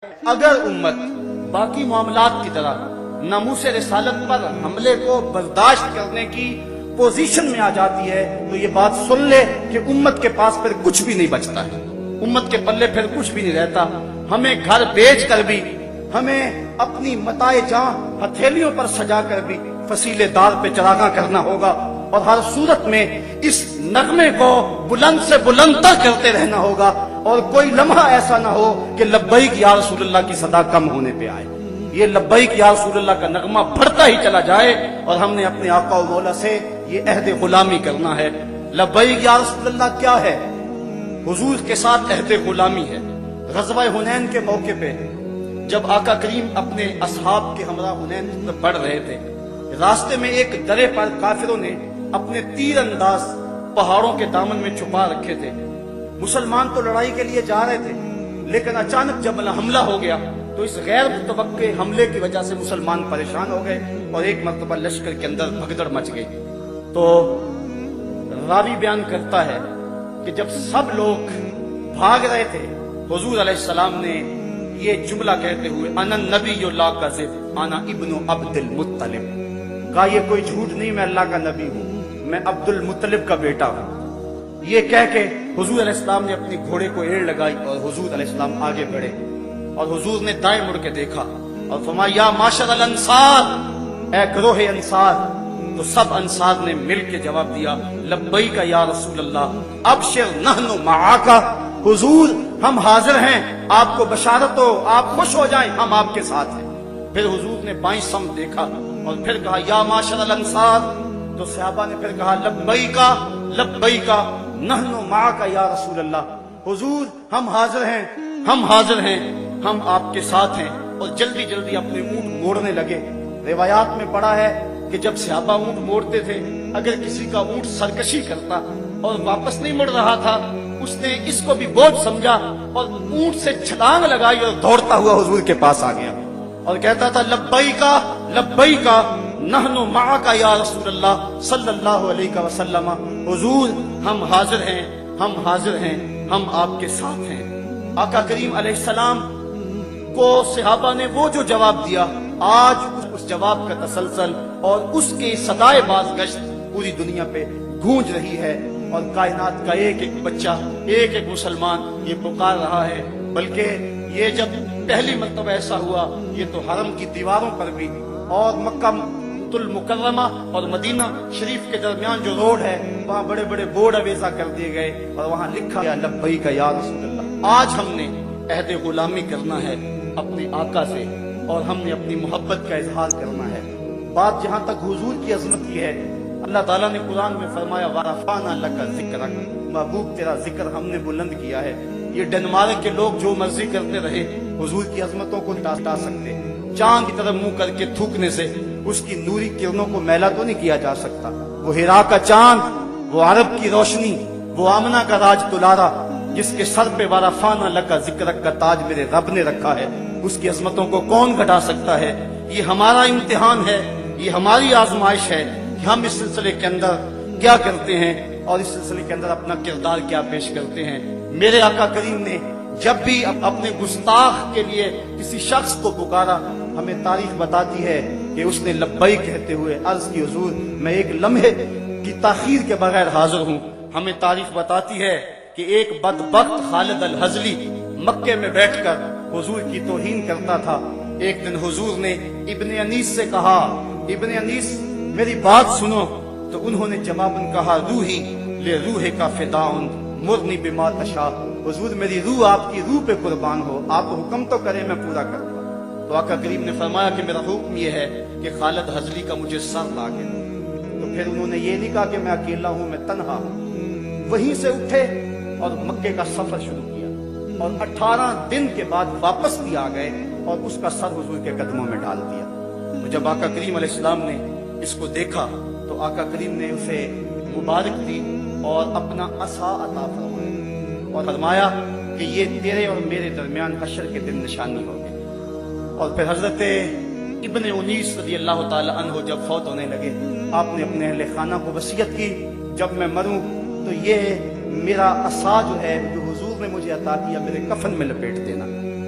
اگر امت باقی معاملات کی طرح ناموس رسالت پر حملے کو برداشت کرنے کی پوزیشن میں آ جاتی ہے تو یہ بات سن لے کہ امت کے پاس پھر کچھ بھی نہیں بچتا ہے، امت کے پلے پھر کچھ بھی نہیں رہتا۔ ہمیں گھر بیچ کر بھی، ہمیں اپنی متاع جاں ہتھیلیوں پر سجا کر بھی فصیلے دار پہ چراغاں کرنا ہوگا، اور ہر صورت میں اس نغمے کو بلند سے بلند تر کرتے رہنا ہوگا، اور کوئی لمحہ ایسا نہ ہو کہ لبیک یا رسول اللہ کی صدا کم ہونے پہ آئے۔ یہ لبیک یا رسول اللہ کا نغمہ بڑھتا ہی چلا جائے، اور ہم نے اپنے آقا و مولا سے یہ عہد غلامی کرنا ہے۔ لبیک یا رسول اللہ کیا ہے؟ حضور کے ساتھ عہد غلامی ہے۔ غزوہ حنین کے موقع پہ جب آقا کریم اپنے اصحاب کے ہمراہ حنین میں بڑھ رہے تھے، راستے میں ایک درے پر کافروں نے اپنے تیر انداز پہاڑوں کے دامن میں چھپا رکھے تھے۔ مسلمان تو لڑائی کے لیے جا رہے تھے، لیکن اچانک جب حملہ ہو گیا تو اس غیر متوقع حملے کی وجہ سے مسلمان پریشان ہو گئے، اور ایک مرتبہ لشکر کے اندر بھگدڑ مچ گئی۔ تو راوی بیان کرتا ہے کہ جب سب لوگ بھاگ رہے تھے، حضور علیہ السلام نے یہ جملہ کہتے ہوئے انا نبی لا کذب انا ابن عبد المطلب کہا، یہ کوئی جھوٹ نہیں، میں اللہ کا نبی ہوں، میں عبد المطلب کا بیٹا ہوں۔ یہ کہہ کے حضور علیہ السلام نے اپنی گھوڑے کو ایڑ لگائی اور حضور علیہ السلام آگے بڑھے، اور حضور نے دائیں مڑ کے دیکھا اور فرمایا یا معاشر الانصار، اے گروہ انصار۔ تو سب انصار نے مل کے جواب دیا لبیک یا رسول اللہ ابشر نحن معاک، حضور ہم حاضر ہیں، آپ کو بشارت ہو، آپ خوش ہو جائیں، ہم آپ کے ساتھ ہیں۔ پھر حضور نے بائیں سمت دیکھا اور پھر کہا یا معاشر الانصار، تو صحابہ نے پھر کہا لبیک لبیک نحن معاک یا رسول اللہ، حضور ہم حاضر ہیں، ہم حاضر ہیں، ہم آپ کے ساتھ ہیں۔ اور جلدی جلدی اپنے اونٹ موڑنے لگے۔ روایات میں پڑھا ہے کہ جب صحابہ اونٹ موڑتے تھے، اگر کسی کا اونٹ سرکشی کرتا اور واپس نہیں مڑ رہا تھا، اس نے اس کو بھی بوجھ سمجھا اور اونٹ سے چھلانگ لگائی اور دوڑتا ہوا حضور کے پاس آ گیا اور کہتا تھا لبیک لبیک نحن معک یا رسول اللہ صلی اللہ علیہ وسلم، حضور ہم حاضر ہیں، ہم حاضر ہیں، ہم آپ کے ساتھ ہیں۔ آقا کریم علیہ السلام کو صحابہ نے وہ جو جواب دیا، آج اس جواب کا تسلسل اور اس کی صدائے بازگشت پوری دنیا پہ گونج رہی ہے، اور کائنات کا ایک ایک بچہ، ایک ایک مسلمان یہ پکار رہا ہے۔ بلکہ یہ جب پہلی مرتبہ ایسا ہوا، یہ تو حرم کی دیواروں پر بھی اور مکہ المکرمہ اور مدینہ شریف کے درمیان جو روڈ ہے، وہاں بڑے بڑے بورڈ اویزا کر دیے گئے اور وہاں لکھا گیا لبیک یا رسول اللہ۔ آج ہم نے عہد غلامی کرنا ہے اپنے آقا سے، اور ہم نے اپنی محبت کا اظہار کرنا ہے۔ بات جہاں تک حضور کی عظمت کی ہے، اللہ تعالیٰ نے قرآن میں فرمایا وَرَفَعْنَا لَكَ ذِكْرَكَ، محبوب تیرا ذکر ہم نے بلند کیا ہے۔ یہ ڈنمارک کے لوگ جو مرضی کرتے رہے، حضور کی عظمتوں کو ٹا سکتے، چاند کی طرف منہ کر کے تھوکنے سے اس کی نوری کرنوں کو میلا تو نہیں کیا جا سکتا۔ وہ ہیرا کا چاند، وہ عرب کی روشنی، وہ آمنہ کا راج دلارا، جس کے سر پہ وَرَفَعْنَا لَكَ ذِكْرَكَ کا تاج میرے رب نے رکھا ہے، اس کی عظمتوں کو کون گھٹا سکتا ہے؟ یہ ہمارا امتحان ہے، یہ ہماری آزمائش ہے کہ ہم اس سلسلے کے اندر کیا کرتے ہیں اور اس سلسلے کے اندر اپنا کردار کیا پیش کرتے ہیں۔ میرے آقا کریم نے جب بھی اپنے گستاخ کے لیے کسی شخص کو پکارا، ہمیں تاریخ بتاتی ہے کہ اس نے لبیک کہتے ہوئے عرض کی حضور میں ایک لمحے کی تاخیر کے بغیر حاضر ہوں۔ ہمیں تاریخ بتاتی ہے کہ ایک بدبخت خالد الحزلی مکے میں بیٹھ کر حضور کی توہین کرتا تھا۔ ایک دن حضور نے ابن انیس سے کہا ابن انیس میری بات سنو، تو انہوں نے جواباً کہا روحی لے روح کا فداؤن مرنی بما تشاء، حضور میری روح آپ کی روح پہ قربان ہو، آپ حکم تو کریں میں پورا کروں گا۔ تو آقا کریم نے فرمایا کہ میرا حکم یہ ہے کہ خالد حزلی کا مجھے سر لاگے۔ تو پھر انہوں نے یہ نہیں کہا کہ میں اکیلا ہوں، میں تنہا ہوں۔ وہیں سے اٹھے اور مکے کا سفر شروع کیا، اور 18 دن کے بعد واپس بھی آ گئے اور اس کا سر حضور کے قدموں میں ڈال دیا۔ تو جب آقا کریم علیہ السلام نے اس کو دیکھا تو آقا کریم نے اسے مبارک دی اور اپنا عصا عطا فرمایا اور فرمایا کہ یہ تیرے اور میرے درمیان حشر کے دن نشانی ہوگی۔ اور پھر حضرت ابن انیس رضی اللہ تعالی عنہ جب فوت ہونے لگے، آپ نے اپنے اہل خانہ کو وصیت کی جب میں مروں تو یہ میرا عصا جو ہے جو حضور نے مجھے عطا کیا میرے کفن میں لپیٹ دینا۔